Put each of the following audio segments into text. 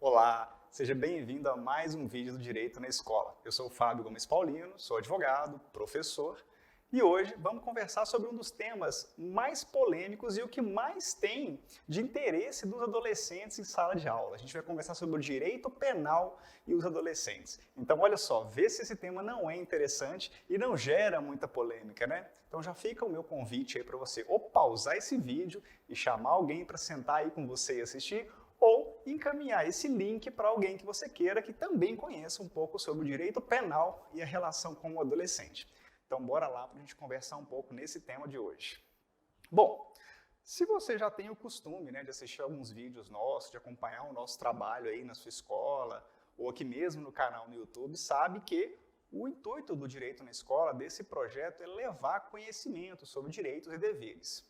Olá, seja bem-vindo a mais um vídeo do Direito na Escola. Eu sou o Fábio Gomes Paulino, sou advogado, professor, e hoje vamos conversar sobre um dos temas mais polêmicos e o que mais tem de interesse dos adolescentes em sala de aula. A gente vai conversar sobre o direito penal e os adolescentes. Então, olha só, vê se esse tema não é interessante e não gera muita polêmica, né? Então já fica o meu convite aí para você ou pausar esse vídeo e chamar alguém para sentar aí com você e assistir, ou encaminhar esse link para alguém que você queira que também conheça um pouco sobre o direito penal e a relação com o adolescente. Então bora lá para a gente conversar um pouco nesse tema de hoje. Bom, se você já tem o costume, de assistir alguns vídeos nossos, de acompanhar o nosso trabalho aí na sua escola, ou aqui mesmo no canal no YouTube, sabe que o intuito do Direito na Escola, desse projeto, é levar conhecimento sobre direitos e deveres.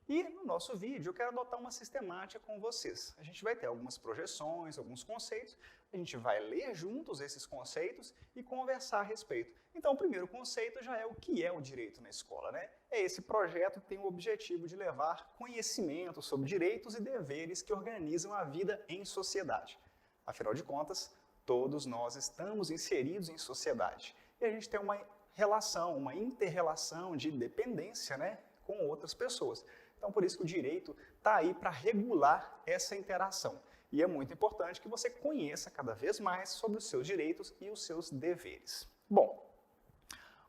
E no nosso vídeo eu quero adotar uma sistemática com vocês. A gente vai ter algumas projeções, alguns conceitos, a gente vai ler juntos esses conceitos e conversar a respeito. Então o primeiro conceito já é o que é o direito na escola, né? É esse projeto que tem o objetivo de levar conhecimento sobre direitos e deveres que organizam a vida em sociedade. Afinal de contas, todos nós estamos inseridos em sociedade. E a gente tem uma relação, uma inter-relação de dependência, com outras pessoas. Então, por isso que o direito está aí para regular essa interação. E é muito importante que você conheça cada vez mais sobre os seus direitos e os seus deveres. Bom,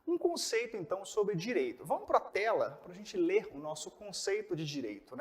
um conceito, então, sobre direito. Vamos para a tela para a gente ler o nosso conceito de direito,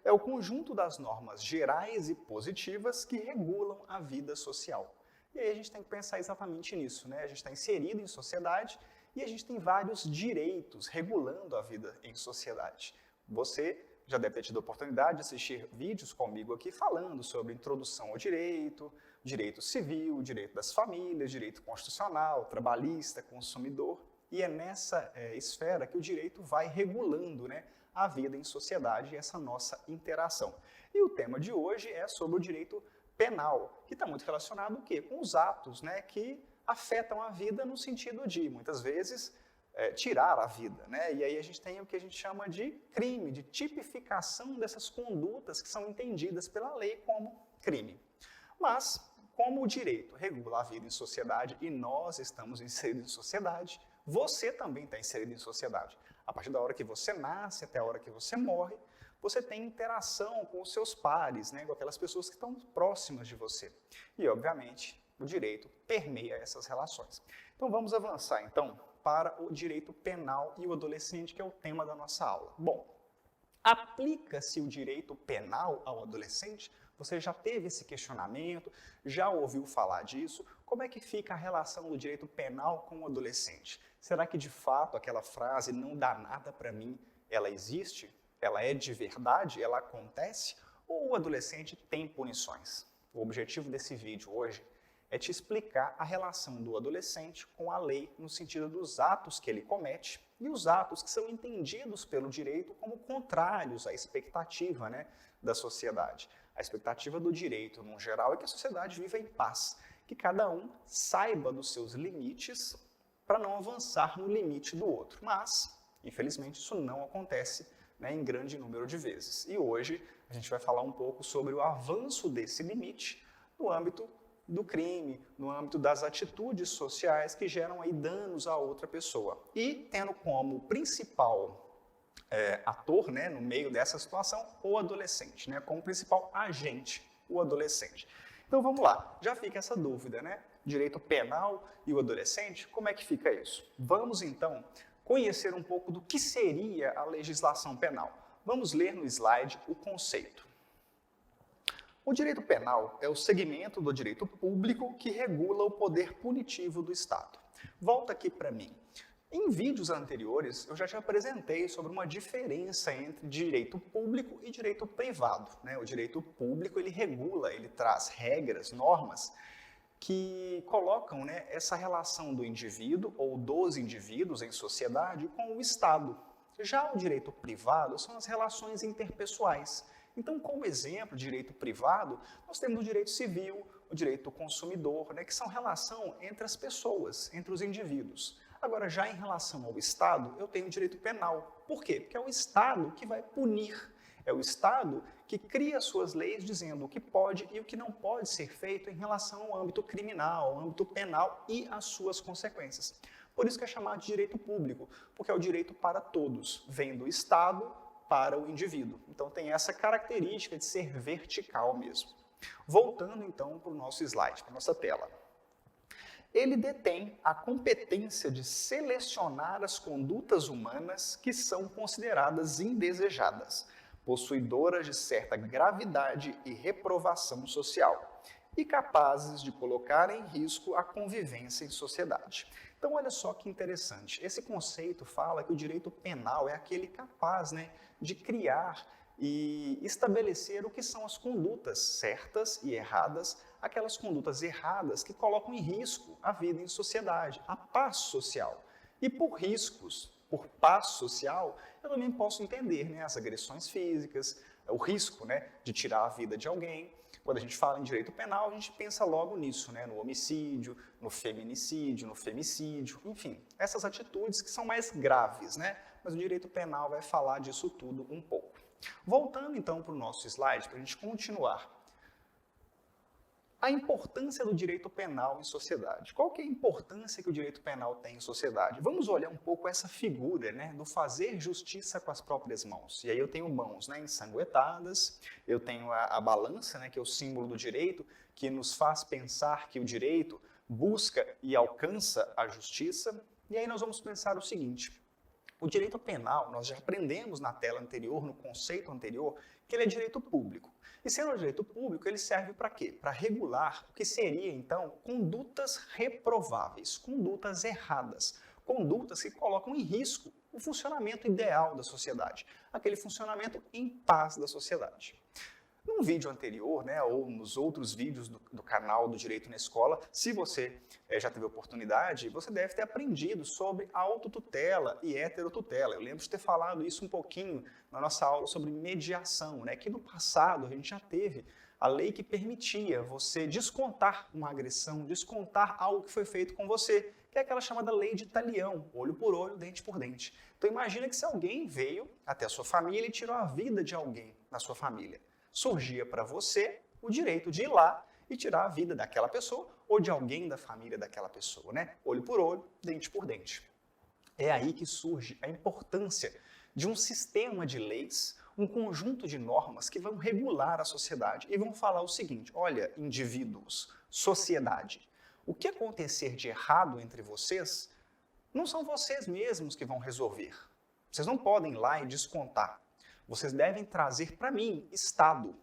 É o conjunto das normas gerais e positivas que regulam a vida social. E aí a gente tem que pensar exatamente nisso, A gente está inserido em sociedade e a gente tem vários direitos regulando a vida em sociedade. Você já deve ter tido a oportunidade de assistir vídeos comigo aqui falando sobre introdução ao direito, direito civil, direito das famílias, direito constitucional, trabalhista, consumidor. E é nessa esfera que o direito vai regulando a vida em sociedade e essa nossa interação. E o tema de hoje é sobre o direito penal, que está muito relacionado o quê? Com os atos que afetam a vida no sentido de, muitas vezes, tirar a vida. E aí a gente tem o que a gente chama de crime, de tipificação dessas condutas que são entendidas pela lei como crime. Mas, como o direito regula a vida em sociedade e nós estamos inseridos em sociedade, você também está inserido em sociedade. A partir da hora que você nasce até a hora que você morre, você tem interação com os seus pares, com aquelas pessoas que estão próximas de você. E, obviamente, o direito permeia essas relações. Então, vamos avançar, então, para o direito penal e o adolescente, que é o tema da nossa aula. Bom, aplica-se o direito penal ao adolescente? Você já teve esse questionamento? Já ouviu falar disso? Como é que fica a relação do direito penal com o adolescente? Será que, de fato, aquela frase "não dá nada para mim", ela existe? Ela é de verdade? Ela acontece? Ou o adolescente tem punições? O objetivo desse vídeo hoje é te explicar a relação do adolescente com a lei no sentido dos atos que ele comete e os atos que são entendidos pelo direito como contrários à expectativa da sociedade. A expectativa do direito, no geral, é que a sociedade viva em paz, que cada um saiba dos seus limites para não avançar no limite do outro. Mas, infelizmente, isso não acontece em grande número de vezes. E hoje a gente vai falar um pouco sobre o avanço desse limite no âmbito do crime, no âmbito das atitudes sociais que geram aí danos a outra pessoa. E tendo como principal ator no meio dessa situação o adolescente, como principal agente, o adolescente. Então vamos lá, já fica essa dúvida, Direito penal e o adolescente, como é que fica isso? Vamos então conhecer um pouco do que seria a legislação penal. Vamos ler no slide o conceito. O direito penal é o segmento do direito público que regula o poder punitivo do Estado. Volta aqui para mim. Em vídeos anteriores, eu já te apresentei sobre uma diferença entre direito público e direito privado. O direito público, ele regula, ele traz regras, normas, que colocam essa relação do indivíduo ou dos indivíduos em sociedade com o Estado. Já o direito privado são as relações interpessoais. Então, como exemplo de direito privado, nós temos o direito civil, o direito consumidor, que são relação entre as pessoas, entre os indivíduos. Agora, já em relação ao Estado, eu tenho o direito penal. Por quê? Porque é o Estado que vai punir, É o Estado que cria suas leis dizendo o que pode e o que não pode ser feito em relação ao âmbito criminal, ao âmbito penal e às suas consequências. Por isso que é chamado de direito público, porque é o direito para todos, vem do Estado para o indivíduo. Então tem essa característica de ser vertical mesmo. Voltando então para o nosso slide, para a nossa tela. Ele detém a competência de selecionar as condutas humanas que são consideradas indesejadas, possuidoras de certa gravidade e reprovação social, e capazes de colocar em risco a convivência em sociedade. Então, olha só que interessante. Esse conceito fala que o direito penal é aquele capaz, de criar e estabelecer o que são as condutas certas e erradas, aquelas condutas erradas que colocam em risco a vida em sociedade, a paz social. E por riscos, por paz social, eu também posso entender as agressões físicas, o risco de tirar a vida de alguém. Quando a gente fala em direito penal, a gente pensa logo nisso, no homicídio, no feminicídio, no femicídio, enfim, essas atitudes que são mais graves, mas o direito penal vai falar disso tudo um pouco. Voltando então para o nosso slide, para a gente continuar. A importância do direito penal em sociedade. Qual que é a importância que o direito penal tem em sociedade? Vamos olhar um pouco essa figura do fazer justiça com as próprias mãos. E aí eu tenho mãos ensanguentadas, eu tenho a balança, que é o símbolo do direito, que nos faz pensar que o direito busca e alcança a justiça. E aí nós vamos pensar o seguinte: o direito penal, nós já aprendemos na tela anterior, no conceito anterior, que ele é direito público. E sendo direito público, ele serve para quê? Para regular o que seria, então, condutas reprováveis, condutas erradas, condutas que colocam em risco o funcionamento ideal da sociedade, aquele funcionamento em paz da sociedade. Num vídeo anterior, ou nos outros vídeos do canal do Direito na Escola, se você já teve oportunidade, você deve ter aprendido sobre autotutela e heterotutela. Eu lembro de ter falado isso um pouquinho na nossa aula sobre mediação, que no passado a gente já teve a lei que permitia você descontar uma agressão, descontar algo que foi feito com você, que é aquela chamada lei de talião, olho por olho, dente por dente. Então imagina que se alguém veio até a sua família e tirou a vida de alguém na sua família, surgia para você o direito de ir lá e tirar a vida daquela pessoa ou de alguém da família daquela pessoa, Olho por olho, dente por dente. É aí que surge a importância de um sistema de leis, um conjunto de normas que vão regular a sociedade e vão falar o seguinte: olha, indivíduos, sociedade, o que acontecer de errado entre vocês não são vocês mesmos que vão resolver. Vocês não podem ir lá e descontar. Vocês devem trazer para mim, Estado,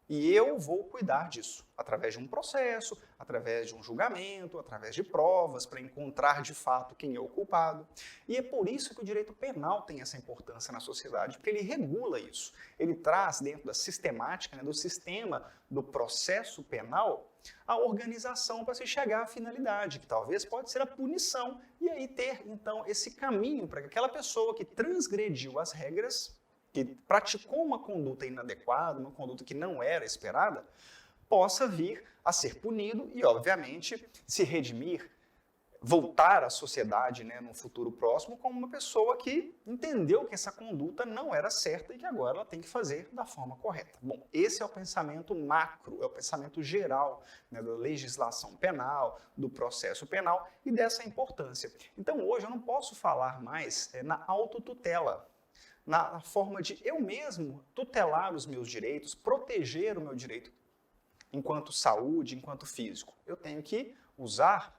e eu vou cuidar disso, através de um processo, através de um julgamento, através de provas, para encontrar de fato quem é o culpado. E é por isso que o direito penal tem essa importância na sociedade, porque ele regula isso. Ele traz dentro da sistemática, do sistema do processo penal, a organização para se chegar à finalidade, que talvez pode ser a punição, e aí ter, então, esse caminho para que aquela pessoa que transgrediu as regras, que praticou uma conduta inadequada, uma conduta que não era esperada, possa vir a ser punido e, obviamente, se redimir, voltar à sociedade, num futuro próximo, como uma pessoa que entendeu que essa conduta não era certa e que agora ela tem que fazer da forma correta. Bom, esse é o pensamento macro, é o pensamento geral da legislação penal, do processo penal e dessa importância. Então, hoje eu não posso falar mais na autotutela, na forma de eu mesmo tutelar os meus direitos, proteger o meu direito enquanto saúde, enquanto físico. Eu tenho que usar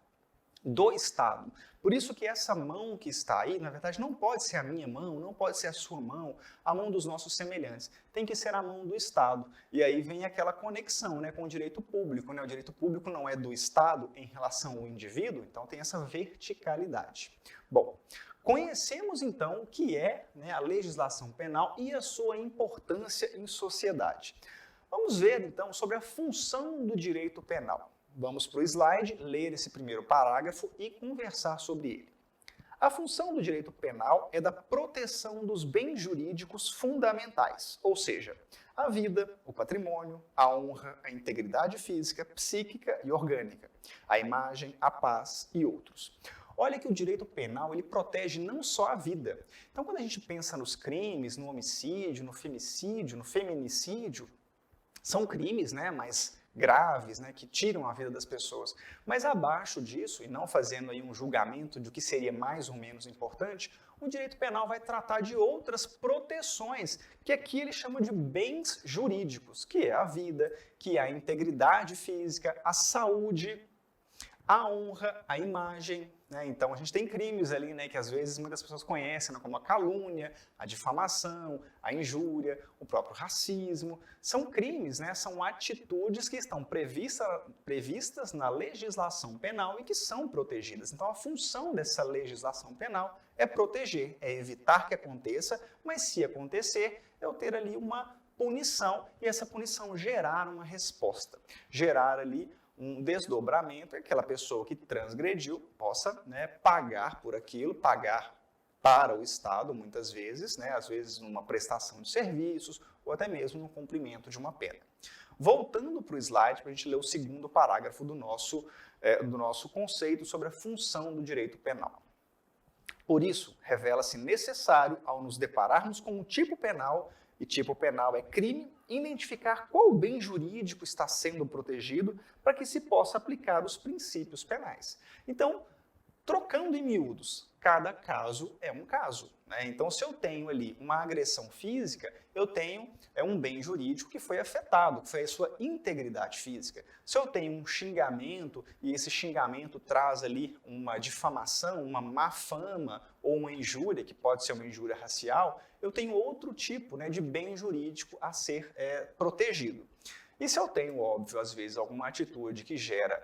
do Estado. Por isso que essa mão que está aí, na verdade, não pode ser a minha mão, não pode ser a sua mão, a mão dos nossos semelhantes. Tem que ser a mão do Estado. E aí vem aquela conexão com o direito público. O direito público não é do Estado em relação ao indivíduo, então tem essa verticalidade. Bom, conhecemos, então, o que é a legislação penal e a sua importância em sociedade. Vamos ver, então, sobre a função do direito penal. Vamos para o slide, ler esse primeiro parágrafo e conversar sobre ele. A função do direito penal é da proteção dos bens jurídicos fundamentais, ou seja, a vida, o patrimônio, a honra, a integridade física, psíquica e orgânica, a imagem, a paz e outros. Olha que o direito penal ele protege não só a vida. Então, quando a gente pensa nos crimes, no homicídio, no femicídio, no feminicídio, são crimes, né, mais graves, né, que tiram a vida das pessoas. Mas abaixo disso, e não fazendo aí um julgamento de o que seria mais ou menos importante, o direito penal vai tratar de outras proteções, que aqui ele chama de bens jurídicos, que é a vida, que é a integridade física, a saúde, a honra, a imagem, né? Então a gente tem crimes ali, né, que às vezes muitas pessoas conhecem, né, como a calúnia, a difamação, a injúria, o próprio racismo. São crimes, né, são atitudes que estão previstas na legislação penal e que são protegidas. Então a função dessa legislação penal é proteger, é evitar que aconteça, mas se acontecer, eu ter ali uma punição e essa punição gerar uma resposta, gerar ali um desdobramento, é que aquela pessoa que transgrediu possa, né, pagar por aquilo, pagar para o Estado, muitas vezes, né, às vezes numa prestação de serviços ou até mesmo no cumprimento de uma pena. Voltando para o slide, para a gente ler o segundo parágrafo do nosso conceito sobre a função do direito penal. Por isso, revela-se necessário, ao nos depararmos com um tipo penal, e tipo penal é crime, identificar qual bem jurídico está sendo protegido para que se possa aplicar os princípios penais. Então, trocando em miúdos, cada caso é um caso, né? Então, se eu tenho ali uma agressão física, eu tenho um bem jurídico que foi afetado, que foi a sua integridade física. Se eu tenho um xingamento e esse xingamento traz ali uma difamação, uma má fama ou uma injúria, que pode ser uma injúria racial, eu tenho outro tipo, né, de bem jurídico a ser protegido. E se eu tenho, óbvio, às vezes, alguma atitude que gera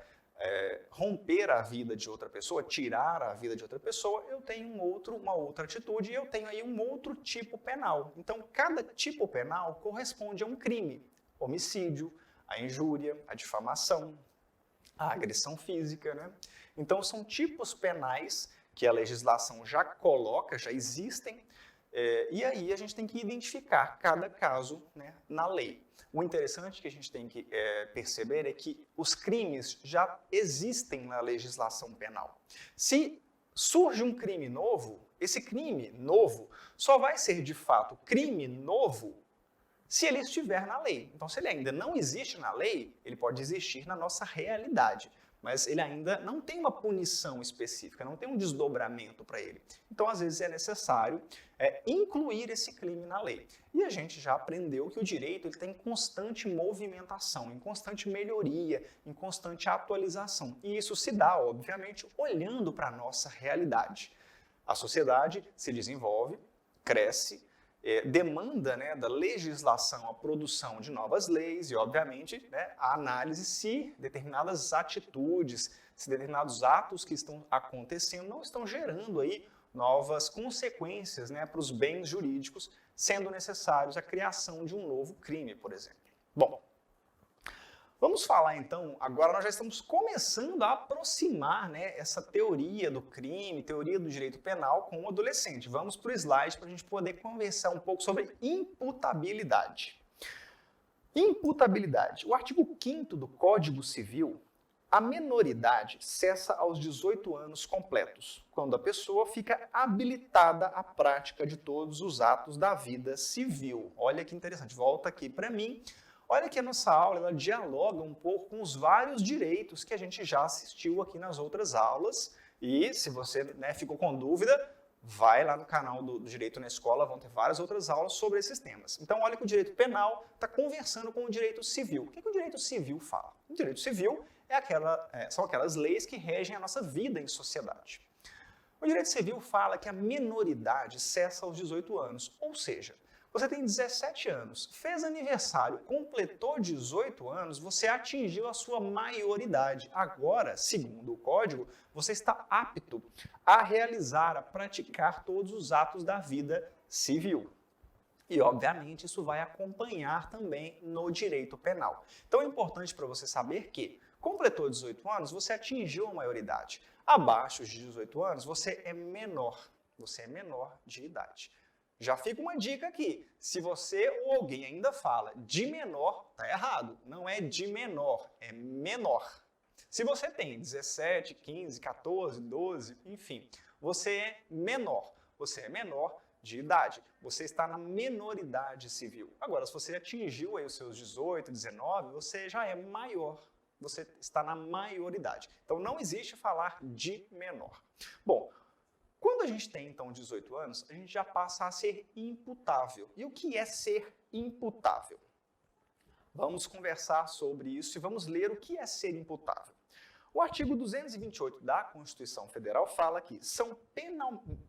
romper a vida de outra pessoa, tirar a vida de outra pessoa, eu tenho uma outra atitude e eu tenho aí um outro tipo penal. Então, cada tipo penal corresponde a um crime. Homicídio, a injúria, a difamação, a agressão física, né? Então, são tipos penais que a legislação já coloca, já existem, e aí a gente tem que identificar cada caso, né, na lei. O interessante que a gente tem que perceber é que os crimes já existem na legislação penal. Se surge um crime novo, esse crime novo só vai ser de fato crime novo se ele estiver na lei. Então, se ele ainda não existe na lei, ele pode existir na nossa realidade, mas ele ainda não tem uma punição específica, não tem um desdobramento para ele. Então, às vezes, é necessário incluir esse crime na lei. E a gente já aprendeu que o direito está em constante movimentação, em constante melhoria, em constante atualização. E isso se dá, obviamente, olhando para a nossa realidade. A sociedade se desenvolve, cresce, demanda, né, da legislação a produção de novas leis e, obviamente, né, a análise se determinadas atitudes, se determinados atos que estão acontecendo não estão gerando aí novas consequências, né, para os bens jurídicos, sendo necessários a criação de um novo crime, por exemplo. Bom, vamos falar então, agora nós já estamos começando a aproximar, né, essa teoria do crime, teoria do direito penal com o adolescente. Vamos para o slide para a gente poder conversar um pouco sobre imputabilidade. Imputabilidade. O artigo 5º do Código Civil, a menoridade cessa aos 18 anos completos, quando a pessoa fica habilitada à prática de todos os atos da vida civil. Olha que interessante, volta aqui para mim. Olha que a nossa aula ela dialoga um pouco com os vários direitos que a gente já assistiu aqui nas outras aulas. E se você, né, ficou com dúvida, vai lá no canal do Direito na Escola, vão ter várias outras aulas sobre esses temas. Então, olha que o direito penal está conversando com o direito civil. O que o direito civil fala? O direito civil são aquelas leis que regem a nossa vida em sociedade. O direito civil fala que a menoridade cessa aos 18 anos, ou seja, você tem 17 anos, fez aniversário, completou 18 anos, você atingiu a sua maioridade. Agora, segundo o Código, você está apto a realizar, a praticar todos os atos da vida civil. E, obviamente, isso vai acompanhar também no direito penal. Então, é importante para você saber que, completou 18 anos, você atingiu a maioridade. Abaixo de 18 anos, você é menor de idade. Já fica uma dica aqui, se você ou alguém ainda fala de menor, tá errado. Não é de menor, é menor. Se você tem 17, 15, 14, 12, enfim, você é menor. Você é menor de idade. Você está na menoridade civil. Agora, se você atingiu aí os seus 18, 19, você já é maior. Você está na maioridade. Então, não existe falar de menor. Bom, quando a gente tem, então, 18 anos, a gente já passa a ser imputável. E o que é ser imputável? Vamos conversar sobre isso e vamos ler o que é ser imputável. O artigo 228 da Constituição Federal fala que são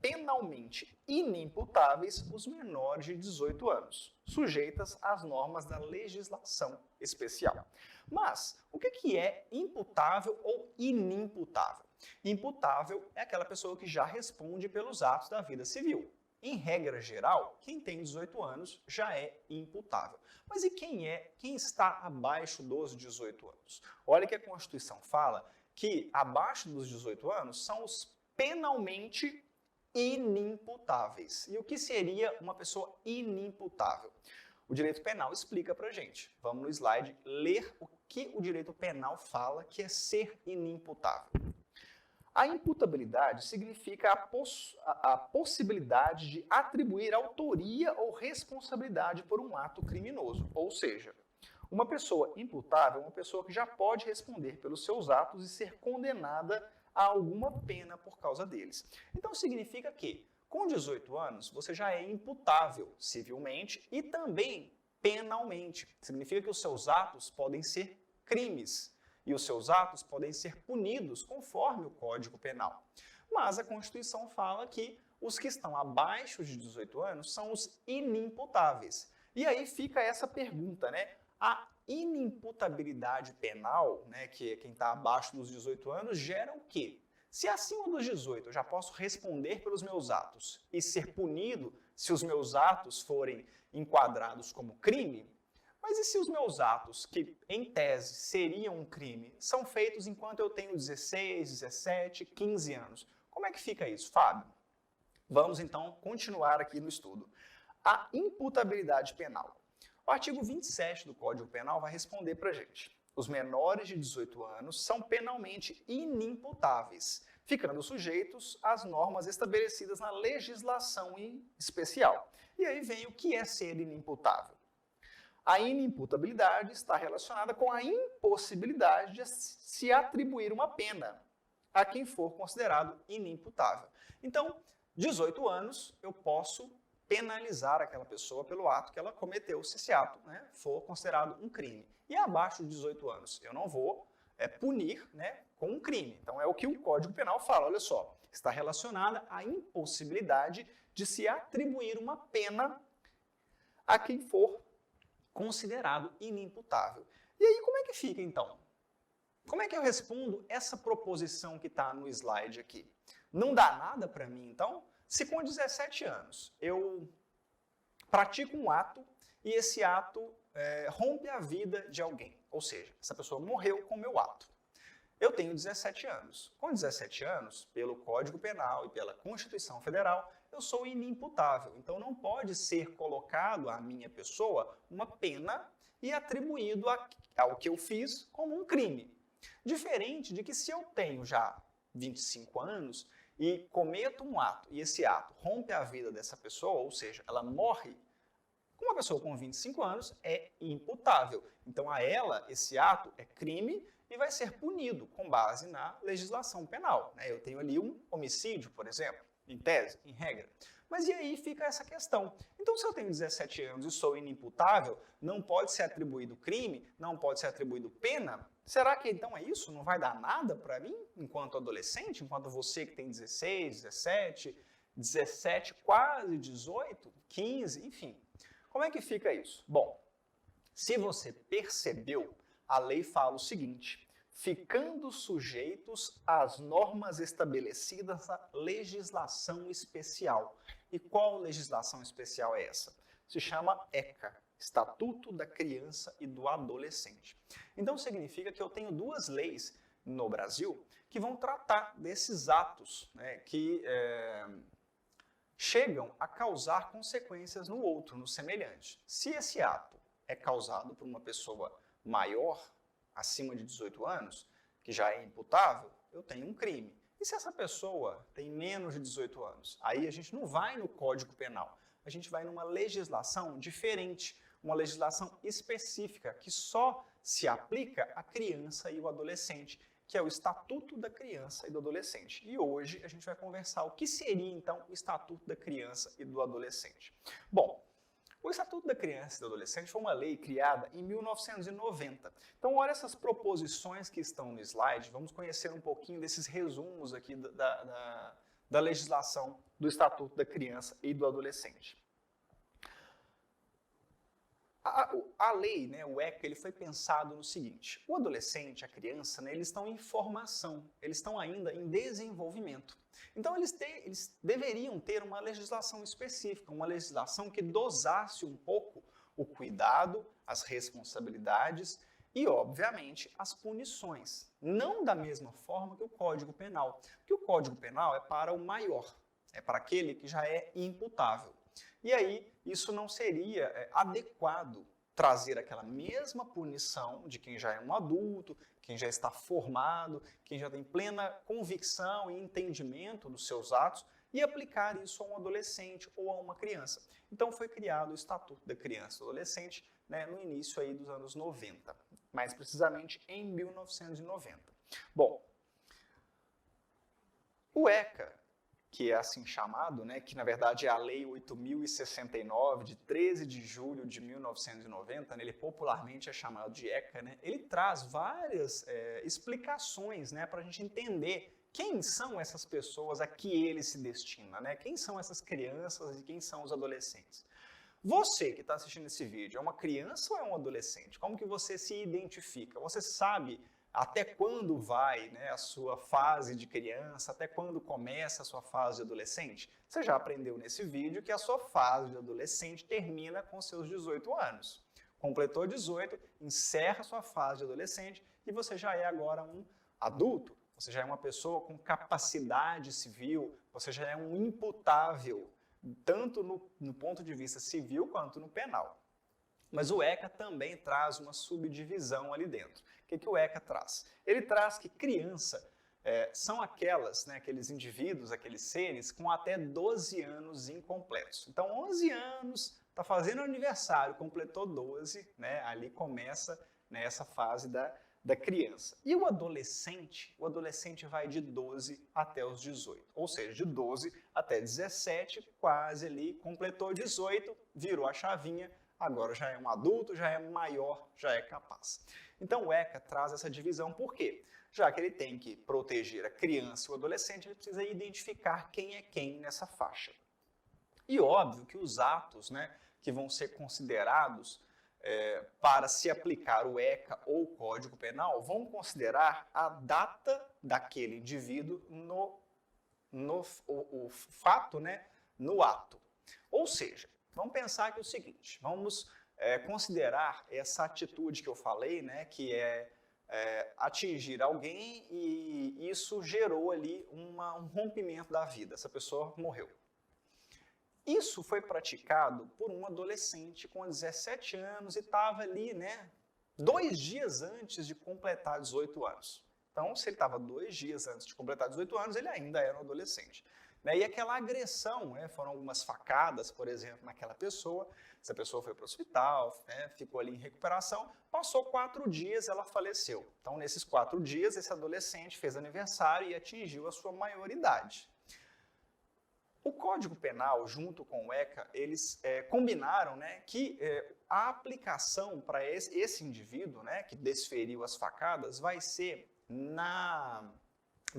penalmente inimputáveis os menores de 18 anos, sujeitas às normas da legislação especial. Mas, o que é imputável ou inimputável? Imputável é aquela pessoa que já responde pelos atos da vida civil. Em regra geral, quem tem 18 anos já é imputável. Mas e quem está abaixo dos 18 anos? Olha que a Constituição fala que abaixo dos 18 anos são os penalmente inimputáveis. E o que seria uma pessoa inimputável? O direito penal explica pra gente. Vamos no slide ler o que o direito penal fala que é ser inimputável. A imputabilidade significa a possibilidade de atribuir autoria ou responsabilidade por um ato criminoso. Ou seja, uma pessoa imputável é uma pessoa que já pode responder pelos seus atos e ser condenada a alguma pena por causa deles. Então significa que, com 18 anos, você já é imputável civilmente e também penalmente. Significa que os seus atos podem ser crimes. E os seus atos podem ser punidos conforme o Código Penal. Mas a Constituição fala que os que estão abaixo de 18 anos são os inimputáveis. E aí fica essa pergunta, né? A inimputabilidade penal, né, que é quem está abaixo dos 18 anos, gera o quê? Se acima dos 18 eu já posso responder pelos meus atos e ser punido se os meus atos forem enquadrados como crime, mas e se os meus atos, que em tese seriam um crime, são feitos enquanto eu tenho 16, 17, 15 anos? Como é que fica isso, Fábio? Vamos então continuar aqui no estudo. A imputabilidade penal. O artigo 27 do Código Penal vai responder para a gente. Os menores de 18 anos são penalmente inimputáveis, ficando sujeitos às normas estabelecidas na legislação especial. E aí vem o que é ser inimputável. A inimputabilidade está relacionada com a impossibilidade de se atribuir uma pena a quem for considerado inimputável. Então, 18 anos, eu posso penalizar aquela pessoa pelo ato que ela cometeu, se esse ato, né, for considerado um crime. E abaixo de 18 anos, eu não vou punir, né, com um crime. Então, é o que o Código Penal fala, olha só, está relacionada à impossibilidade de se atribuir uma pena a quem for considerado inimputável. E aí, como é que fica, então? Como é que eu respondo essa proposição que está no slide aqui? Não dá nada para mim, então? Se com 17 anos eu pratico um ato e esse ato rompe a vida de alguém, ou seja, essa pessoa morreu com o meu ato. Eu tenho 17 anos. Com 17 anos, pelo Código Penal e pela Constituição Federal, eu sou inimputável. Então, não pode ser colocado à minha pessoa uma pena e atribuído ao que eu fiz como um crime. Diferente de que se eu tenho já 25 anos e cometo um ato e esse ato rompe a vida dessa pessoa, ou seja, ela morre, uma pessoa com 25 anos é imputável. Então, a ela, esse ato é crime e vai ser punido com base na legislação penal. Eu tenho ali um homicídio, por exemplo, em tese, em regra. Mas e aí fica essa questão. Então, se eu tenho 17 anos e sou inimputável, não pode ser atribuído crime, não pode ser atribuído pena? Será que então é isso? Não vai dar nada para mim, enquanto adolescente, enquanto você que tem 16, 17, quase 18, 15, enfim. Como é que fica isso? Bom, se você percebeu, a lei fala o seguinte: ficando sujeitos às normas estabelecidas na legislação especial. E qual legislação especial é essa? Se chama ECA, Estatuto da Criança e do Adolescente. Então significa que eu tenho duas leis no Brasil que vão tratar desses atos, né, que chegam a causar consequências no outro, no semelhante. Se esse ato é causado por uma pessoa maior, acima de 18 anos, que já é imputável, eu tenho um crime. E se essa pessoa tem menos de 18 anos? Aí a gente não vai no Código Penal, a gente vai numa legislação diferente, uma legislação específica que só se aplica à criança e ao adolescente, que é o Estatuto da Criança e do Adolescente. E hoje a gente vai conversar o que seria, então, o Estatuto da Criança e do Adolescente. Bom, o Estatuto da Criança e do Adolescente foi uma lei criada em 1990. Então, olha essas proposições que estão no slide, vamos conhecer um pouquinho desses resumos aqui da legislação do Estatuto da Criança e do Adolescente. A lei, né, o ECA, ele foi pensado no seguinte: o adolescente, a criança, né, eles estão em formação, eles estão ainda em desenvolvimento. Então eles deveriam ter uma legislação específica, uma legislação que dosasse um pouco o cuidado, as responsabilidades e, obviamente, as punições. Não da mesma forma que o Código Penal, porque o Código Penal é para o maior, é para aquele que já é imputável. E aí, isso não seria adequado trazer aquela mesma punição de quem já é um adulto, quem já está formado, quem já tem plena convicção e entendimento dos seus atos e aplicar isso a um adolescente ou a uma criança. Então foi criado o Estatuto da Criança e do Adolescente, né, no início aí dos anos 90, mais precisamente em 1990. Bom, o ECA, que é assim chamado, né, que na verdade é a Lei 8.069, de 13 de julho de 1990, né, ele popularmente é chamado de ECA, né, ele traz várias explicações, né, para a gente entender quem são essas pessoas a que ele se destina, né, quem são essas crianças e quem são os adolescentes. Você que está assistindo esse vídeo é uma criança ou é um adolescente? Como que você se identifica? Você sabe até quando vai, né, a sua fase de criança, até quando começa a sua fase de adolescente? Você já aprendeu nesse vídeo que a sua fase de adolescente termina com seus 18 anos. Completou 18, encerra a sua fase de adolescente e você já é agora um adulto. Você já é uma pessoa com capacidade civil, você já é um imputável, tanto no ponto de vista civil quanto no penal. Mas o ECA também traz uma subdivisão ali dentro. O que o ECA traz? Ele traz que criança são aqueles indivíduos, aqueles seres com até 12 anos incompletos. Então, 11 anos, está fazendo aniversário, completou 12, né, ali começa, né, essa fase da criança. E o adolescente vai de 12 até os 18, ou seja, de 12 até 17, quase ali, completou 18, virou a chavinha, agora já é um adulto, já é maior, já é capaz. Então o ECA traz essa divisão, por quê? Já que ele tem que proteger a criança e o adolescente, ele precisa identificar quem é quem nessa faixa. E óbvio que os atos, né, que vão ser considerados para se aplicar o ECA ou o Código Penal vão considerar a data daquele indivíduo o fato, né, no ato. Ou seja, vamos pensar que é o seguinte, vamos considerar essa atitude que eu falei, né, que é atingir alguém e isso gerou ali um rompimento da vida, essa pessoa morreu. Isso foi praticado por um adolescente com 17 anos e estava ali, né, 2 dias antes de completar 18 anos. Então, se ele estava 2 dias antes de completar 18 anos, ele ainda era um adolescente. E aquela agressão, né, foram algumas facadas, por exemplo, naquela pessoa. Essa pessoa foi para o hospital, né, ficou ali em recuperação, passou 4 dias, ela faleceu. Então, nesses 4 dias, esse adolescente fez aniversário e atingiu a sua maioridade. O Código Penal, junto com o ECA, eles combinaram, né, que a aplicação para esse indivíduo, né, que desferiu as facadas vai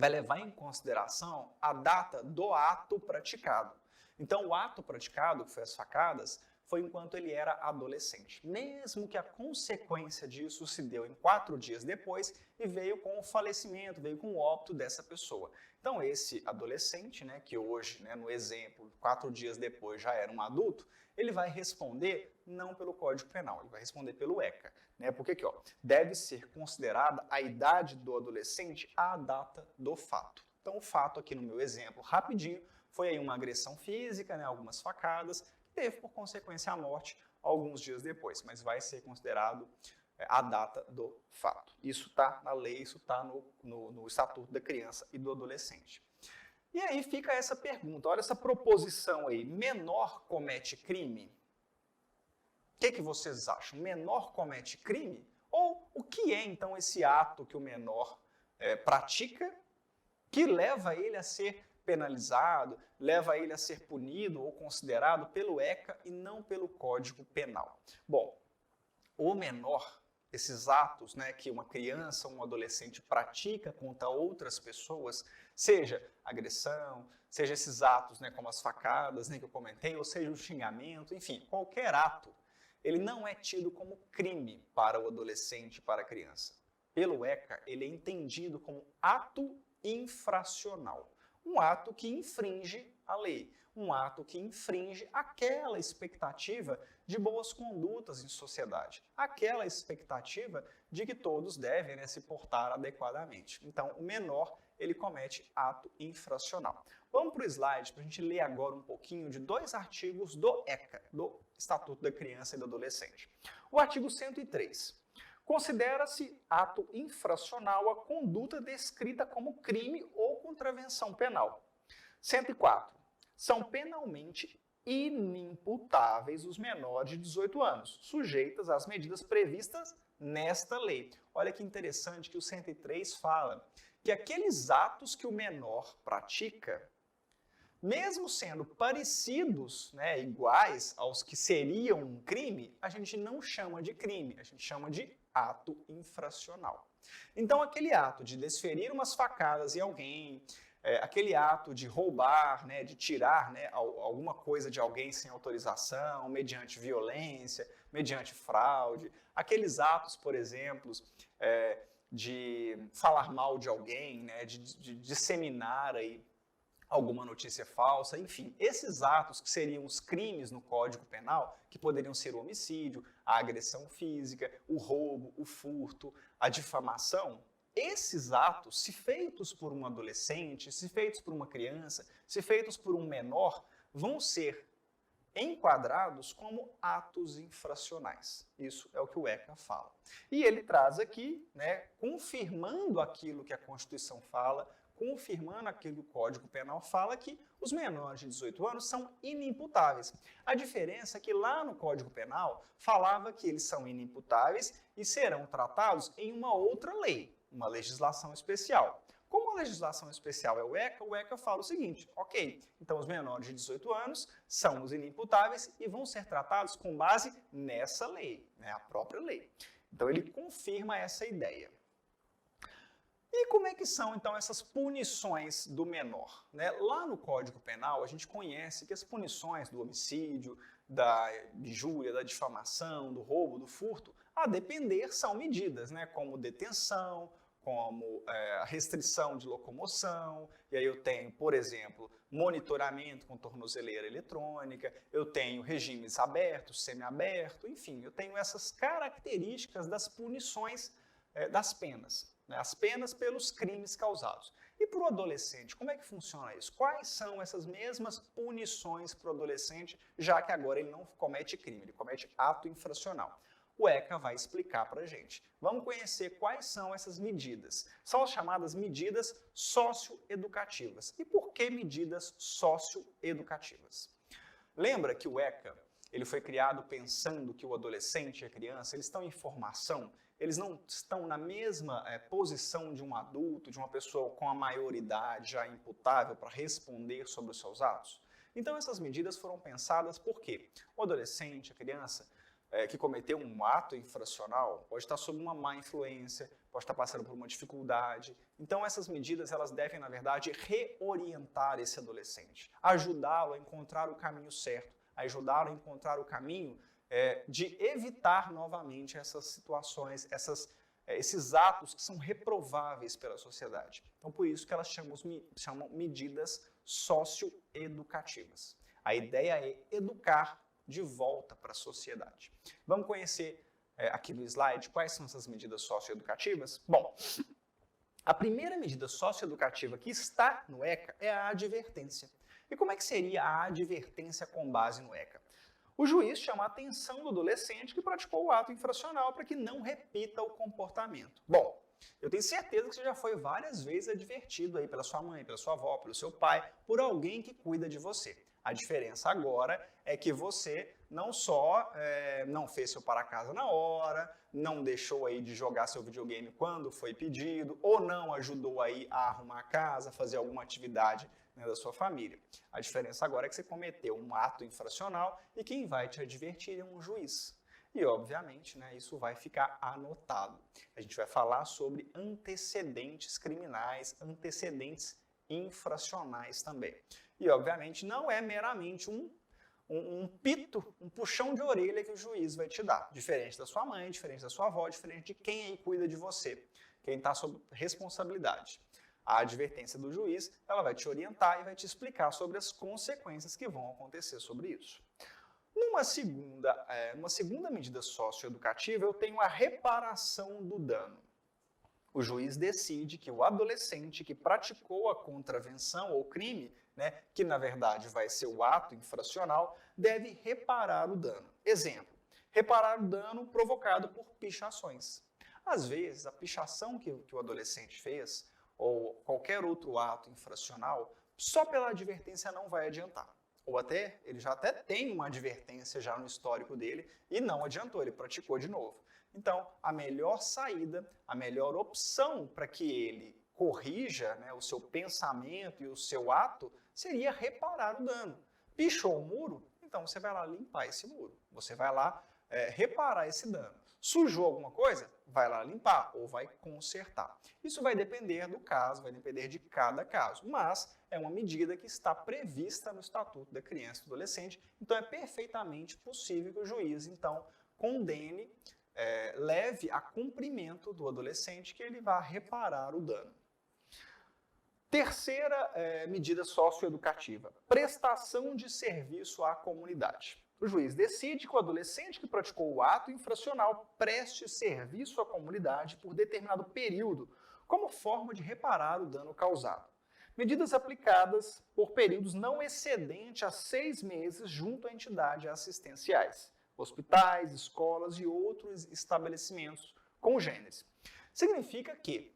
levar em consideração a data do ato praticado. Então, o ato praticado, que foi as facadas, foi enquanto ele era adolescente. Mesmo que a consequência disso se deu em 4 dias depois e veio com o falecimento, veio com o óbito dessa pessoa. Então, esse adolescente, né, que hoje, né, no exemplo, 4 dias depois já era um adulto, ele vai responder não pelo Código Penal, ele vai responder pelo ECA. Né? Porque aqui, ó, deve ser considerada a idade do adolescente à data do fato. Então, o fato aqui no meu exemplo, rapidinho, foi aí uma agressão física, né, algumas facadas, teve por consequência a morte alguns dias depois, mas vai ser considerado a data do fato. Isso está na lei, isso está no Estatuto da Criança e do Adolescente. E aí fica essa pergunta, olha essa proposição aí, menor comete crime? O que vocês acham? Menor comete crime? Ou o que é então esse ato que o menor pratica que leva ele a ser penalizado, leva ele a ser punido ou considerado pelo ECA e não pelo Código Penal? Bom, o menor, esses atos, né, que uma criança ou um adolescente pratica contra outras pessoas, seja agressão, seja esses atos, né, como as facadas, né, que eu comentei, ou seja o xingamento, enfim, qualquer ato, ele não é tido como crime para o adolescente, para a criança. Pelo ECA, ele é entendido como ato infracional, um ato que infringe a lei, um ato que infringe aquela expectativa de boas condutas em sociedade, aquela expectativa de que todos devem, né, se portar adequadamente. Então, o menor, ele comete ato infracional. Vamos para o slide para a gente ler agora um pouquinho de 2 artigos do ECA, do Estatuto da Criança e do Adolescente. O artigo 103. Considera-se ato infracional a conduta descrita como crime ou contravenção penal. 104. São penalmente inimputáveis os menores de 18 anos, sujeitas às medidas previstas nesta lei. Olha que interessante que o 103 fala que aqueles atos que o menor pratica, mesmo sendo parecidos, né, iguais aos que seriam um crime, a gente não chama de crime, a gente chama de ato infracional. Então, aquele ato de desferir umas facadas em alguém, aquele ato de roubar, né, de tirar, né, alguma coisa de alguém sem autorização, mediante violência, mediante fraude, aqueles atos, por exemplo, de falar mal de alguém, né, de disseminar aí alguma notícia falsa, enfim, esses atos que seriam os crimes no Código Penal, que poderiam ser o homicídio, a agressão física, o roubo, o furto, a difamação, esses atos, se feitos por um adolescente, se feitos por uma criança, se feitos por um menor, vão ser enquadrados como atos infracionais. Isso é o que o ECA fala. E ele traz aqui, né, confirmando aquilo que a Constituição fala, confirmando aquilo que o Código Penal fala, que os menores de 18 anos são inimputáveis. A diferença é que lá no Código Penal falava que eles são inimputáveis e serão tratados em uma outra lei, uma legislação especial. Como a legislação especial é o ECA fala o seguinte, ok, então os menores de 18 anos são os inimputáveis e vão ser tratados com base nessa lei, né, a própria lei. Então ele confirma essa ideia. E como é que são, então, essas punições do menor? Né? Lá no Código Penal, a gente conhece que as punições do homicídio, da injúria, da difamação, do roubo, do furto, a depender são medidas, né? Como detenção, como a restrição de locomoção, e aí eu tenho, por exemplo, monitoramento com tornozeleira eletrônica, eu tenho regimes abertos, semiaberto, enfim, eu tenho essas características das punições das penas. As penas pelos crimes causados. E para o adolescente, como é que funciona isso? Quais são essas mesmas punições para o adolescente, já que agora ele não comete crime, ele comete ato infracional? O ECA vai explicar para a gente. Vamos conhecer quais são essas medidas. São as chamadas medidas socioeducativas. E por que medidas socioeducativas? Lembra que o ECA ele foi criado pensando que o adolescente e a criança eles estão em formação, eles não estão na mesma posição de um adulto, de uma pessoa com a maioridade já imputável para responder sobre os seus atos? Então essas medidas foram pensadas porque o adolescente, a criança, que cometeu um ato infracional pode estar sob uma má influência, pode estar passando por uma dificuldade. Então essas medidas elas devem, na verdade, reorientar esse adolescente, ajudá-lo a encontrar o caminho certo, ajudá-lo a encontrar o caminho de evitar novamente essas situações, esses atos que são reprováveis pela sociedade. Então, por isso que elas chamam medidas socioeducativas. A ideia é educar de volta para a sociedade. Vamos conhecer aqui no slide quais são essas medidas socioeducativas? Bom, a primeira medida socioeducativa que está no ECA é a advertência. E como é que seria a advertência com base no ECA? O juiz chama a atenção do adolescente que praticou o ato infracional para que não repita o comportamento. Bom, eu tenho certeza que você já foi várias vezes advertido aí pela sua mãe, pela sua avó, pelo seu pai, por alguém que cuida de você. A diferença agora é que você não só não fez seu para-casa na hora, não deixou aí de jogar seu videogame quando foi pedido, ou não ajudou aí a arrumar a casa, fazer alguma atividade, né, da sua família. A diferença agora é que você cometeu um ato infracional e quem vai te advertir é um juiz. E, obviamente, né, isso vai ficar anotado. A gente vai falar sobre antecedentes criminais, antecedentes infracionais também. E, obviamente, não é meramente um pito, um puxão de orelha que o juiz vai te dar. Diferente da sua mãe, diferente da sua avó, diferente de quem aí cuida de você, quem está sob responsabilidade. A advertência do juiz, ela vai te orientar e vai te explicar sobre as consequências que vão acontecer sobre isso. Numa segunda medida socioeducativa, eu tenho a reparação do dano. O juiz decide que o adolescente que praticou a contravenção ou crime, né, que na verdade vai ser o ato infracional, deve reparar o dano. Exemplo, reparar o dano provocado por pichações. Às vezes, a pichação que o adolescente fez, ou qualquer outro ato infracional, só pela advertência não vai adiantar. Ou até, ele já até tem uma advertência já no histórico dele e não adiantou, ele praticou de novo. Então, a melhor saída, a melhor opção para que ele corrija, né, o seu pensamento e o seu ato seria reparar o dano. Pichou o muro? Então você vai lá limpar esse muro. Você vai lá reparar esse dano. Sujou alguma coisa? Vai lá limpar ou vai consertar. Isso vai depender do caso, vai depender de cada caso, mas é uma medida que está prevista no Estatuto da Criança e do Adolescente, então é perfeitamente possível que o juiz, então, condene, leve a cumprimento do adolescente que ele vá reparar o dano. Terceira medida socioeducativa, prestação de serviço à comunidade. O juiz decide que o adolescente que praticou o ato infracional preste serviço à comunidade por determinado período, como forma de reparar o dano causado. Medidas aplicadas por períodos não excedentes a 6 meses junto a entidades assistenciais, hospitais, escolas e outros estabelecimentos congêneres. Significa que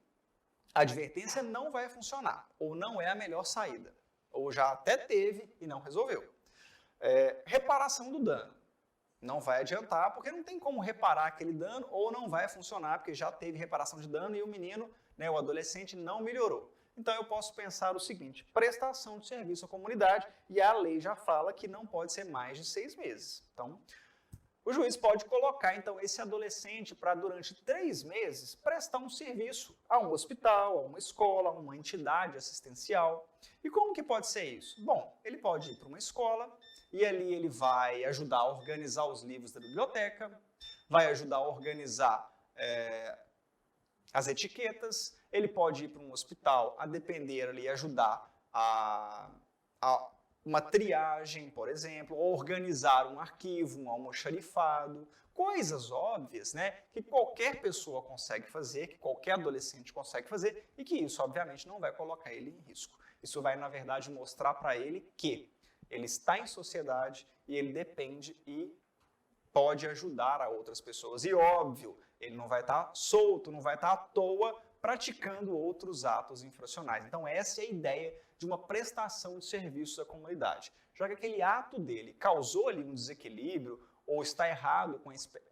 a advertência não vai funcionar, ou não é a melhor saída, ou já até teve e não resolveu. Reparação do dano. Não vai adiantar, porque não tem como reparar aquele dano, ou não vai funcionar, porque já teve reparação de dano e o menino, né, o adolescente, não melhorou. Então eu posso pensar o seguinte, prestação de serviço à comunidade, e a lei já fala que não pode ser mais de 6 meses. Então, o juiz pode colocar, então, esse adolescente para, durante 3 meses, prestar um serviço a um hospital, a uma escola, a uma entidade assistencial. E como que pode ser isso? Bom, ele pode ir para uma escola e ali ele vai ajudar a organizar os livros da biblioteca, vai ajudar a organizar as etiquetas, ele pode ir para um hospital, a depender ali, ajudar a uma triagem, por exemplo, ou organizar um arquivo, um almoxarifado, coisas óbvias, né, que qualquer pessoa consegue fazer, que qualquer adolescente consegue fazer e que isso, obviamente, não vai colocar ele em risco. Isso vai, na verdade, mostrar para ele que ele está em sociedade e ele depende e pode ajudar a outras pessoas. E, óbvio, ele não vai estar solto, não vai estar à toa praticando outros atos infracionais. Então, essa é a ideia de uma prestação de serviços à comunidade. Já que aquele ato dele causou ali um desequilíbrio ou está errado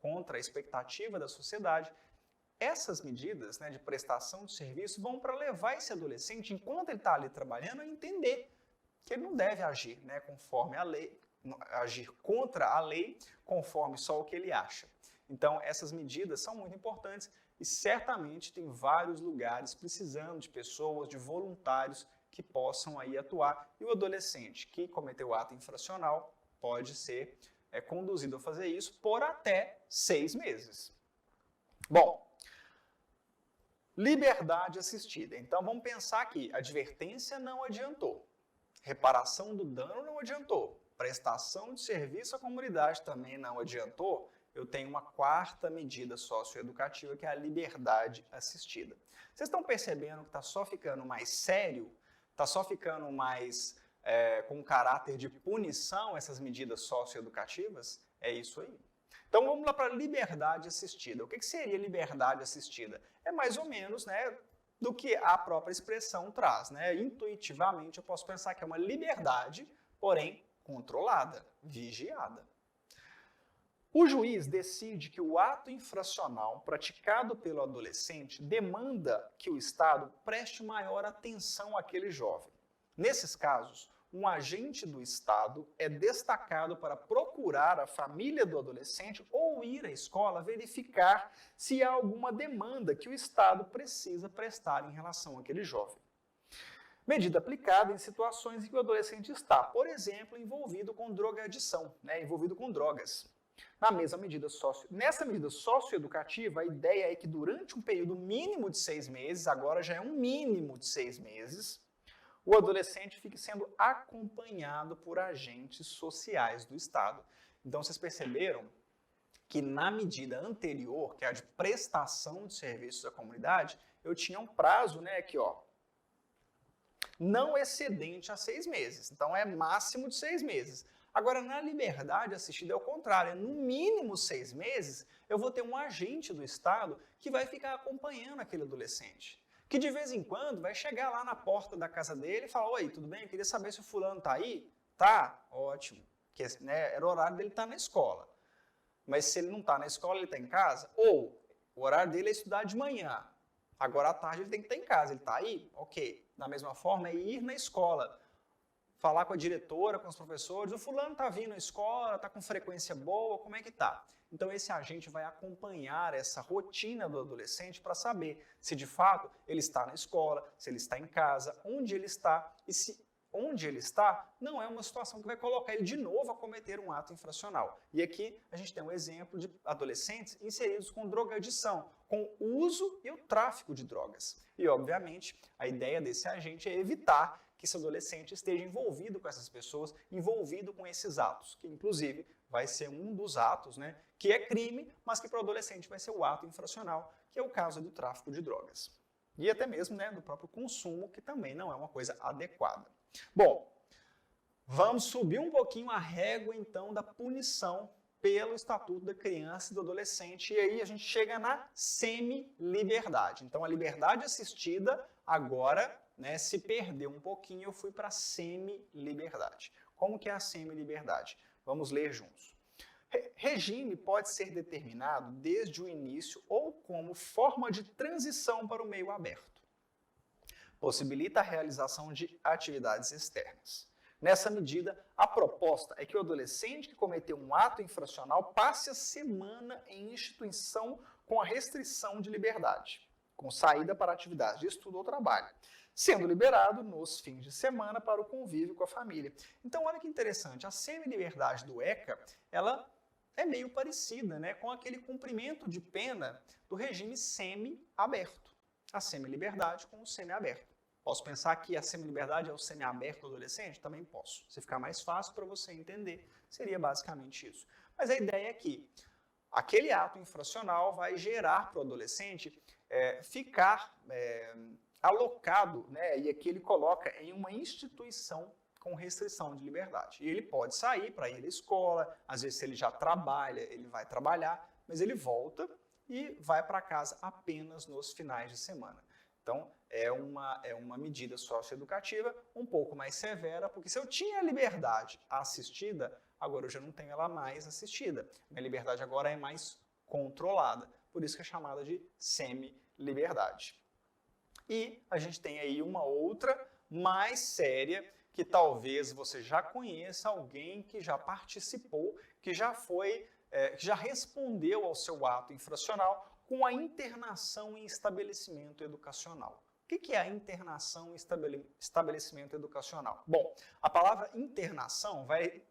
contra a expectativa da sociedade, essas medidas, né, de prestação de serviço vão para levar esse adolescente, enquanto ele está ali trabalhando, a entender que ele não deve agir, né, conforme a lei, agir contra a lei, conforme só o que ele acha. Então, essas medidas são muito importantes e certamente tem vários lugares precisando de pessoas, de voluntários que possam aí atuar. E o adolescente que cometeu ato infracional pode ser conduzido a fazer isso por até 6 meses. Bom, liberdade assistida. Então, vamos pensar aqui, advertência não adiantou, reparação do dano não adiantou, prestação de serviço à comunidade também não adiantou. Eu tenho uma quarta medida socioeducativa, que é a liberdade assistida. Vocês estão percebendo que está só ficando mais sério? Está só ficando mais com caráter de punição, essas medidas socioeducativas? É isso aí. Então vamos lá para a liberdade assistida. O que seria liberdade assistida? É mais ou menos, né, do que a própria expressão traz, né? Intuitivamente eu posso pensar que é uma liberdade, porém controlada, vigiada. O juiz decide que o ato infracional praticado pelo adolescente demanda que o Estado preste maior atenção àquele jovem. Nesses casos, um agente do Estado é destacado para procurar a família do adolescente ou ir à escola verificar se há alguma demanda que o Estado precisa prestar em relação àquele jovem. Medida aplicada em situações em que o adolescente está, por exemplo, envolvido com drogadição, envolvido com drogas. Nessa medida socioeducativa, a ideia é que durante um período mínimo de 6 meses, agora já é um mínimo de 6 meses, o adolescente fique sendo acompanhado por agentes sociais do Estado. Então, vocês perceberam que na medida anterior, que é a de prestação de serviços à comunidade, eu tinha um prazo, aqui, não excedente a 6 meses. Então, é máximo de 6 meses. Agora, na liberdade assistida é o contrário, no mínimo 6 meses, eu vou ter um agente do Estado que vai ficar acompanhando aquele adolescente. Que de vez em quando vai chegar lá na porta da casa dele e falar: oi, tudo bem? Eu queria saber se o fulano tá aí. Tá? Ótimo. Porque, era o horário dele estar na escola. Mas se ele não está na escola, ele está em casa? Ou o horário dele é estudar de manhã. Agora à tarde ele tem que estar em casa. Ele está aí? Ok. Da mesma forma, é ir na escola. Falar com a diretora, com os professores. O fulano está vindo à escola, está com frequência boa, como é que está? Então esse agente vai acompanhar essa rotina do adolescente para saber se de fato ele está na escola, se ele está em casa, onde ele está e se onde ele está não é uma situação que vai colocar ele de novo a cometer um ato infracional. E aqui a gente tem um exemplo de adolescentes inseridos com drogadição, com o uso e o tráfico de drogas. E obviamente a ideia desse agente é evitar que esse adolescente esteja envolvido com essas pessoas, envolvido com esses atos, que inclusive vai ser um dos atos, que é crime, mas que para o adolescente vai ser o ato infracional, que é o caso do tráfico de drogas. E até mesmo do próprio consumo, que também não é uma coisa adequada. Bom, vamos subir um pouquinho a régua então da punição pelo Estatuto da Criança e do Adolescente, e aí a gente chega na semi-liberdade. Então a liberdade assistida agora se perdeu um pouquinho, eu fui para a semi-liberdade. Como que é a semi-liberdade? Vamos ler juntos. Regime pode ser determinado desde o início ou como forma de transição para o meio aberto. Possibilita a realização de atividades externas. Nessa medida, a proposta é que o adolescente que cometeu um ato infracional passe a semana em instituição com a restrição de liberdade, com saída para atividades de estudo ou trabalho, sendo liberado nos fins de semana para o convívio com a família. Então, olha que interessante, a semi-liberdade do ECA, ela é meio parecida com aquele cumprimento de pena do regime semi-aberto. A semi-liberdade com o semi-aberto. Posso pensar que a semi-liberdade é o semi-aberto do adolescente? Também posso. Se ficar mais fácil para você entender, seria basicamente isso. Mas a ideia é que aquele ato infracional vai gerar para o adolescente ficar alocado, e aqui ele coloca em uma instituição com restrição de liberdade. E ele pode sair para ir à escola, às vezes se ele já trabalha, ele vai trabalhar, mas ele volta e vai para casa apenas nos finais de semana. Então, é uma medida socioeducativa um pouco mais severa, porque se eu tinha a liberdade assistida, agora eu já não tenho ela mais assistida. Minha liberdade agora é mais controlada, por isso que é chamada de semi-liberdade. E a gente tem aí uma outra mais séria, que talvez você já conheça alguém que já participou, que já respondeu ao seu ato infracional com a internação em estabelecimento educacional. O que é a internação em estabelecimento educacional? Bom, a palavra internação vai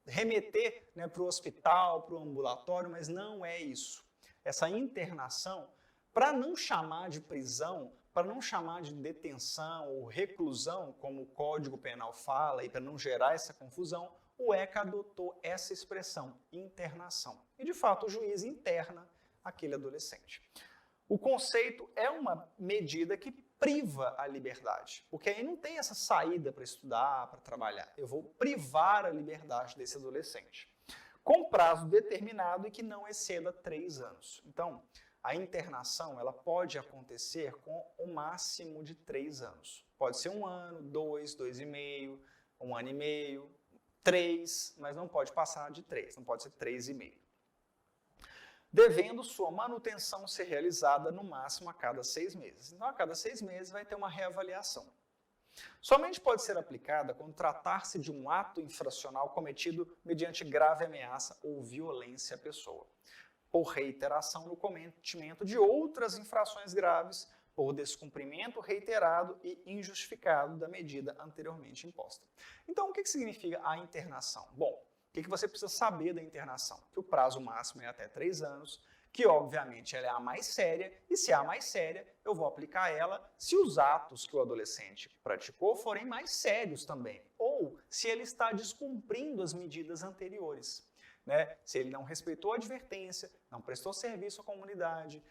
remeter para o hospital, para o ambulatório, mas não é isso. Essa internação, para não chamar de prisão, para não chamar de detenção ou reclusão, como o Código Penal fala, e para não gerar essa confusão, o ECA adotou essa expressão, internação. E, de fato, o juiz interna aquele adolescente. O conceito é uma medida que priva a liberdade, porque aí não tem essa saída para estudar, para trabalhar. Eu vou privar a liberdade desse adolescente, com prazo determinado e que não exceda 3 anos. Então, a internação ela pode acontecer com o máximo de 3 anos. Pode ser 1 ano, 2, 2,5, 1 ano e meio, 3, mas não pode passar de 3, não pode ser 3,5. Devendo sua manutenção ser realizada no máximo a cada 6 meses. Então, a cada 6 meses vai ter uma reavaliação. Somente pode ser aplicada quando tratar-se de um ato infracional cometido mediante grave ameaça ou violência à pessoa, por reiteração no cometimento de outras infrações graves, por descumprimento reiterado e injustificado da medida anteriormente imposta. Então, o que significa a internação? Bom, o que você precisa saber da internação? Que o prazo máximo é até 3 anos, que obviamente ela é a mais séria, e se é a mais séria, eu vou aplicar ela se os atos que o adolescente praticou forem mais sérios também, ou se ele está descumprindo as medidas anteriores. Né? Se ele não respeitou a advertência, não prestou serviço à comunidade,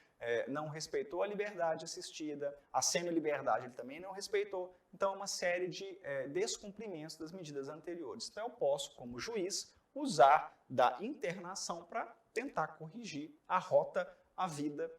não respeitou a liberdade assistida, a semi-liberdade ele também não respeitou, então é uma série de descumprimentos das medidas anteriores. Então eu posso, como juiz, usar da internação para tentar corrigir a rota, a vida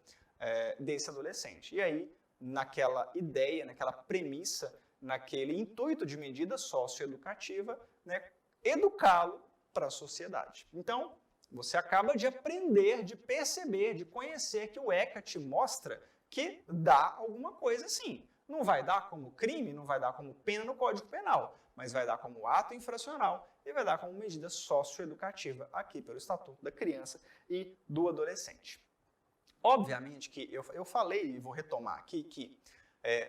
desse adolescente. E aí, naquela ideia, naquela premissa, naquele intuito de medida socioeducativa, né, educá-lo para a sociedade. Então, você acaba de aprender, de perceber, de conhecer que o ECA te mostra que dá alguma coisa sim. Não vai dar como crime, não vai dar como pena no Código Penal, mas vai dar como ato infracional e vai dar como medida socioeducativa aqui pelo Estatuto da Criança e do Adolescente. Obviamente que eu falei e vou retomar aqui que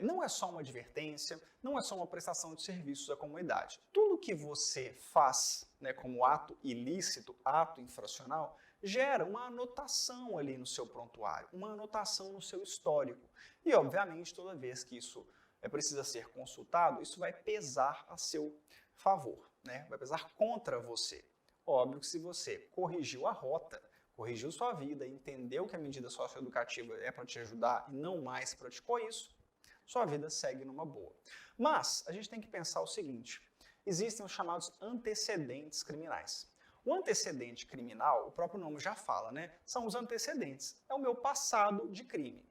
não é só uma advertência, não é só uma prestação de serviços à comunidade. Tudo que você faz, né, como ato ilícito, ato infracional, gera uma anotação ali no seu prontuário, uma anotação no seu histórico. E, obviamente, toda vez que isso precisa ser consultado, isso vai pesar a seu favor, né? Vai pesar contra você. Óbvio que se você corrigiu a rota, corrigiu sua vida, entendeu que a medida socioeducativa é para te ajudar e não mais praticou isso, sua vida segue numa boa. Mas a gente tem que pensar o seguinte, existem os chamados antecedentes criminais. O antecedente criminal, o próprio nome já fala, né? São os antecedentes, é o meu passado de crime.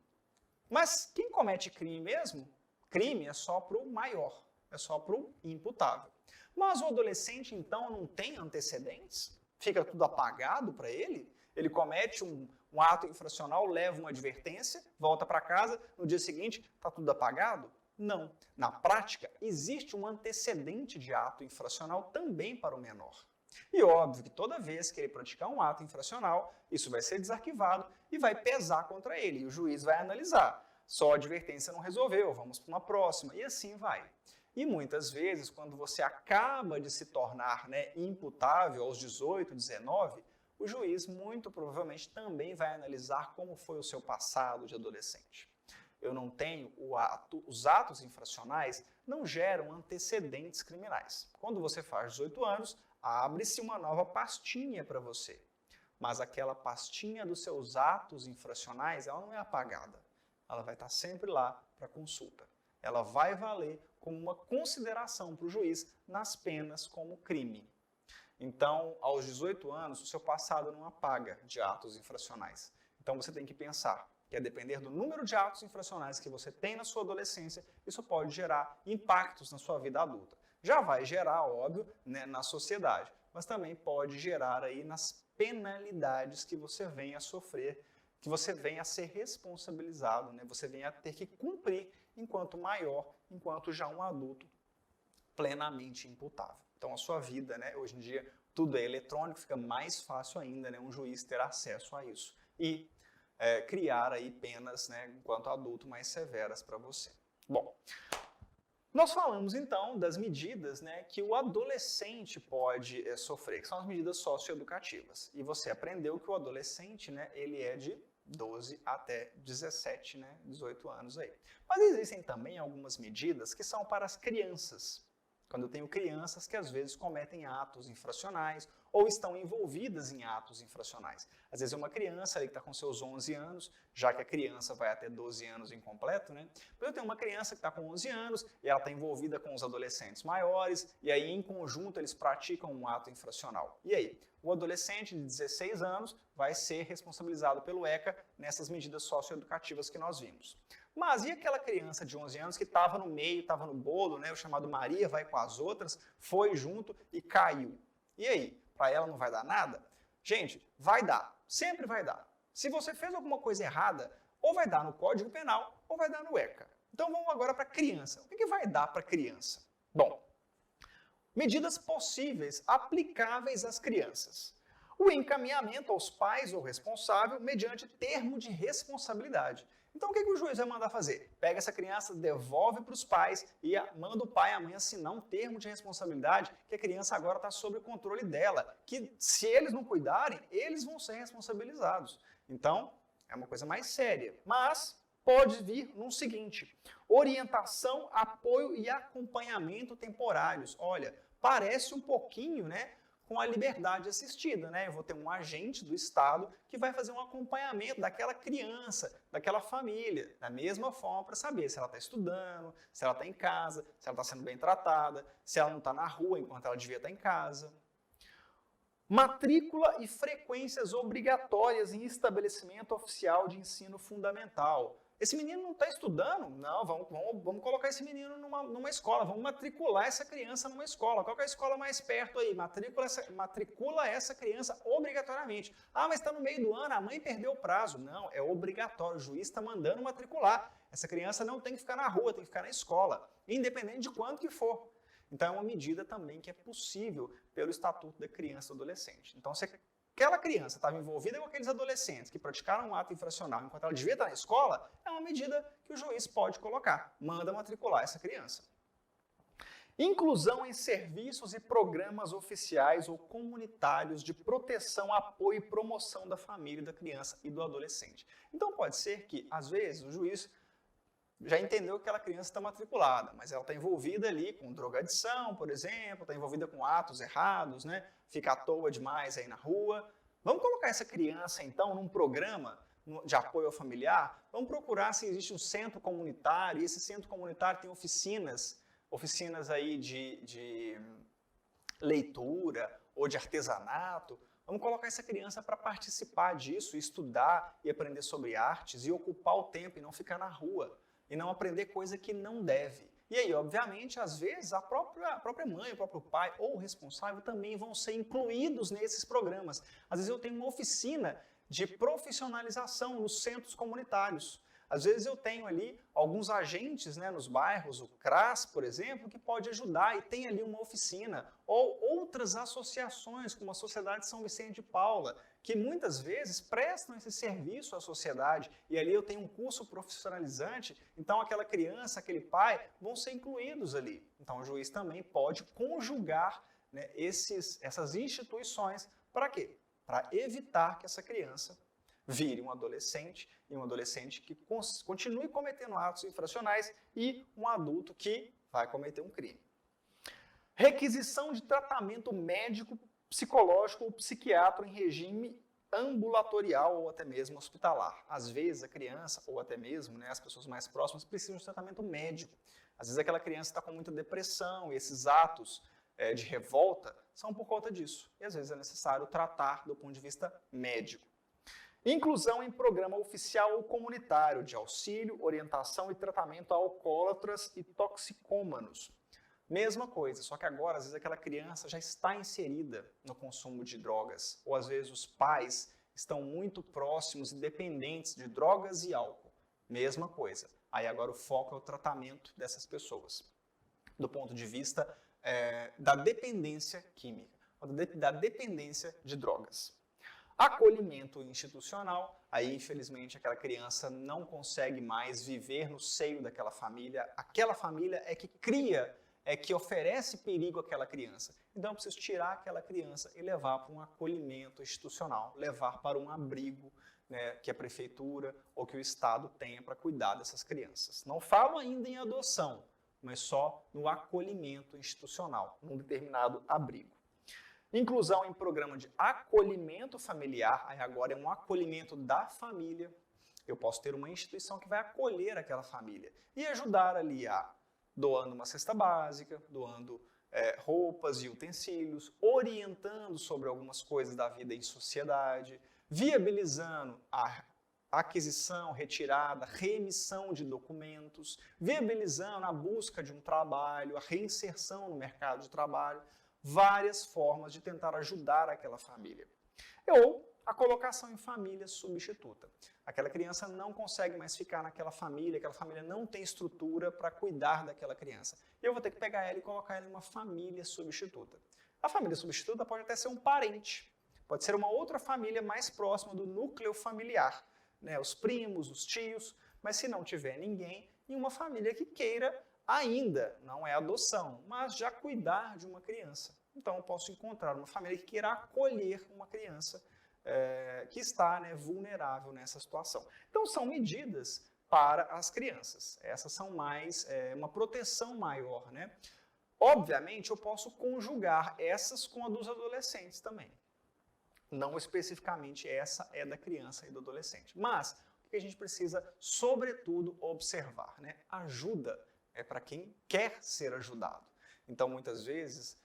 Mas quem comete crime mesmo? Crime é só para o maior, é só para o imputável. Mas o adolescente, então, não tem antecedentes? Fica tudo apagado para ele? Ele comete um ato infracional, leva uma advertência, volta para casa, no dia seguinte está tudo apagado? Não. Na prática, existe um antecedente de ato infracional também para o menor. E óbvio que toda vez que ele praticar um ato infracional, isso vai ser desarquivado e vai pesar contra ele. E o juiz vai analisar. Só a advertência não resolveu, vamos para uma próxima. E assim vai. E muitas vezes, quando você acaba de se tornar, né, imputável aos 18, 19, o juiz muito provavelmente também vai analisar como foi o seu passado de adolescente. Eu não tenho os atos infracionais não geram antecedentes criminais. Quando você faz 18 anos, abre-se uma nova pastinha para você. Mas aquela pastinha dos seus atos infracionais, ela não é apagada. Ela vai estar sempre lá para consulta. Ela vai valer como uma consideração para o juiz nas penas como crime. Então, aos 18 anos, o seu passado não apaga de atos infracionais. Então, você tem que pensar que, a depender do número de atos infracionais que você tem na sua adolescência, isso pode gerar impactos na sua vida adulta. Já vai gerar, óbvio, né, na sociedade, mas também pode gerar aí nas penalidades que você venha a sofrer, que você venha a ser responsabilizado, né, você venha a ter que cumprir enquanto maior, enquanto já um adulto plenamente imputável. Então, a sua vida, né, hoje em dia, tudo é eletrônico, fica mais fácil ainda, né, um juiz ter acesso a isso e criar aí penas, né, enquanto adulto, mais severas para você. Bom, nós falamos então das medidas, né, que o adolescente pode sofrer, que são as medidas socioeducativas. E você aprendeu que o adolescente, né, ele é de 12 até 17, né, 18 anos aí. Mas existem também algumas medidas que são para as crianças. quando eu tenho crianças que às vezes cometem atos infracionais ou estão envolvidas em atos infracionais. Às vezes é uma criança ali que está com seus 11 anos, já que a criança vai até 12 anos incompleto, né? Mas eu tenho uma criança que está com 11 anos e ela está envolvida com os adolescentes maiores e aí em conjunto eles praticam um ato infracional. E aí? O adolescente de 16 anos vai ser responsabilizado pelo ECA nessas medidas socioeducativas que nós vimos. Mas e aquela criança de 11 anos que estava no meio, estava no bolo, né? O chamado Maria vai com as outras, foi junto e caiu. E aí? Para ela não vai dar nada? Gente, vai dar. Sempre vai dar. Se você fez alguma coisa errada, ou vai dar no Código Penal ou vai dar no ECA. Então vamos agora para a criança. O que vai dar para a criança? Bom, medidas possíveis aplicáveis às crianças. O encaminhamento aos pais ou responsável mediante termo de responsabilidade. Então o que o juiz vai mandar fazer? Pega essa criança, devolve para os pais e manda o pai e a mãe assinar um termo de responsabilidade que a criança agora está sob o controle dela, que se eles não cuidarem, eles vão ser responsabilizados. Então é uma coisa mais séria, mas pode vir no seguinte: orientação, apoio e acompanhamento temporários. Olha, parece um pouquinho, né, com a liberdade assistida, né? Eu vou ter um agente do Estado que vai fazer um acompanhamento daquela criança, daquela família, da mesma forma para saber se ela está estudando, se ela está em casa, se ela está sendo bem tratada, se ela não está na rua enquanto ela devia estar em casa. Matrícula e frequências obrigatórias em estabelecimento oficial de ensino fundamental. Esse menino não está estudando? Não, vamos colocar esse menino numa escola, vamos matricular essa criança numa escola. Qual que é a escola mais perto aí? Matricula essa criança obrigatoriamente. Ah, mas está no meio do ano, a mãe perdeu o prazo. Não, é obrigatório, o juiz está mandando matricular. Essa criança não tem que ficar na rua, tem que ficar na escola, independente de quanto que for. Então é uma medida também que é possível pelo Estatuto da Criança e do Adolescente. Então, se aquela criança estava envolvida com aqueles adolescentes que praticaram um ato infracional enquanto ela devia estar na escola, é uma medida que o juiz pode colocar. Manda matricular essa criança. Inclusão em serviços e programas oficiais ou comunitários de proteção, apoio e promoção da família, da criança e do adolescente. Então pode ser que, às vezes, o juiz já entendeu que aquela criança está matriculada, mas ela está envolvida ali com drogadição, por exemplo, está envolvida com atos errados, né? Fica à toa demais aí na rua. Vamos colocar essa criança, então, num programa de apoio ao familiar? Vamos procurar se existe um centro comunitário, e esse centro comunitário tem oficinas aí de leitura ou de artesanato. Vamos colocar essa criança para participar disso, estudar e aprender sobre artes e ocupar o tempo e não ficar na rua. E não aprender coisa que não deve. E aí, obviamente, às vezes, a própria mãe, o próprio pai ou o responsável também vão ser incluídos nesses programas. Às vezes eu tenho uma oficina de profissionalização nos centros comunitários. Às vezes eu tenho ali alguns agentes, né, nos bairros, o CRAS, por exemplo, que pode ajudar e tem ali uma oficina. Ou outras associações, como a Sociedade São Vicente de Paula, que muitas vezes prestam esse serviço à sociedade e ali eu tenho um curso profissionalizante, então aquela criança, aquele pai vão ser incluídos ali. Então o juiz também pode conjugar, né, essas instituições para quê? Para evitar que essa criança vire um adolescente e um adolescente que continue cometendo atos infracionais e um adulto que vai cometer um crime. Requisição de tratamento médico, psicológico ou psiquiátrico em regime ambulatorial ou até mesmo hospitalar. Às vezes a criança, ou até mesmo, né, as pessoas mais próximas, precisam de tratamento médico. Às vezes aquela criança está com muita depressão e esses atos de revolta são por conta disso. E às vezes é necessário tratar do ponto de vista médico. Inclusão em programa oficial ou comunitário de auxílio, orientação e tratamento a alcoólatras e toxicômanos. Mesma coisa, só que agora, às vezes, aquela criança já está inserida no consumo de drogas, ou às vezes os pais estão muito próximos e dependentes de drogas e álcool. Mesma coisa. Aí agora o foco é o tratamento dessas pessoas, do ponto de vista da dependência química, da dependência de drogas. Acolhimento institucional, aí infelizmente aquela criança não consegue mais viver no seio daquela família é que cria, é que oferece perigo àquela criança. Então eu preciso tirar aquela criança e levar para um acolhimento institucional, levar para um abrigo, né, que a prefeitura ou que o Estado tenha para cuidar dessas crianças. Não falo ainda em adoção, mas só no acolhimento institucional, num determinado abrigo. Inclusão em programa de acolhimento familiar, aí agora é um acolhimento da família. Eu posso ter uma instituição que vai acolher aquela família e ajudar ali doando uma cesta básica, doando roupas e utensílios, orientando sobre algumas coisas da vida em sociedade, viabilizando a aquisição, retirada, reemissão de documentos, viabilizando a busca de um trabalho, a reinserção no mercado de trabalho, várias formas de tentar ajudar aquela família. Ou a colocação em família substituta. Aquela criança não consegue mais ficar naquela família, aquela família não tem estrutura para cuidar daquela criança. E eu vou ter que pegar ela e colocar ela em uma família substituta. A família substituta pode até ser um parente, pode ser uma outra família mais próxima do núcleo familiar, né? Os primos, os tios, mas se não tiver ninguém, em uma família que queira ainda, não é adoção, mas já cuidar de uma criança. Então eu posso encontrar uma família que queira acolher uma criança que está vulnerável nessa situação. Então são medidas para as crianças. Essas são mais uma proteção maior, né? Obviamente eu posso conjugar essas com a dos adolescentes também. Não especificamente essa é da criança e do adolescente. Mas o que a gente precisa, sobretudo, observar, né? Ajuda é para quem quer ser ajudado. Então muitas vezes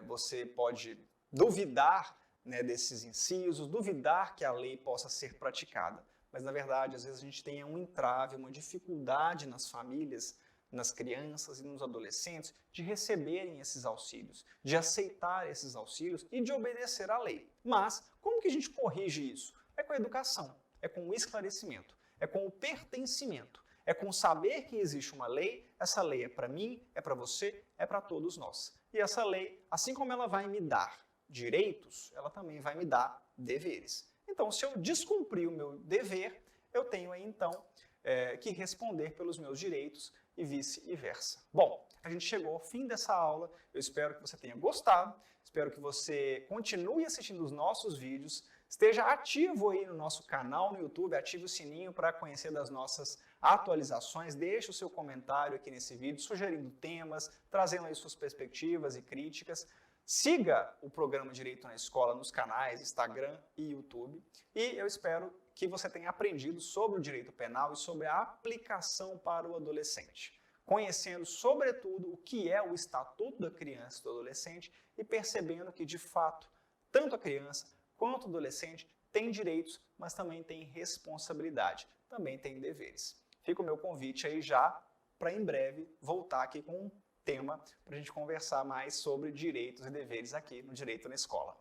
você pode duvidar, né, desses incisos, duvidar que a lei possa ser praticada. Mas, na verdade, às vezes a gente tem um entrave, uma dificuldade nas famílias, nas crianças e nos adolescentes de receberem esses auxílios, de aceitar esses auxílios e de obedecer à lei. Mas, como que a gente corrige isso? É com a educação, é com o esclarecimento, é com o pertencimento, é com saber que existe uma lei, essa lei é para mim, é para você, é para todos nós. E essa lei, assim como ela vai me dar direitos, ela também vai me dar deveres. Então, se eu descumprir o meu dever, eu tenho aí, então, que responder pelos meus direitos e vice-versa. Bom, a gente chegou ao fim dessa aula, eu espero que você tenha gostado, espero que você continue assistindo os nossos vídeos, esteja ativo aí no nosso canal no YouTube, ative o sininho para conhecer das nossas atualizações, deixe o seu comentário aqui nesse vídeo, sugerindo temas, trazendo aí suas perspectivas e críticas. Siga o programa Direito na Escola nos canais Instagram e YouTube e eu espero que você tenha aprendido sobre o direito penal e sobre a aplicação para o adolescente, conhecendo sobretudo o que é o Estatuto da Criança e do Adolescente e percebendo que, de fato, tanto a criança quanto o adolescente têm direitos, mas também têm responsabilidade, também têm deveres. Fica o meu convite aí já para em breve voltar aqui com um tema para a gente conversar mais sobre direitos e deveres aqui no Direito na Escola.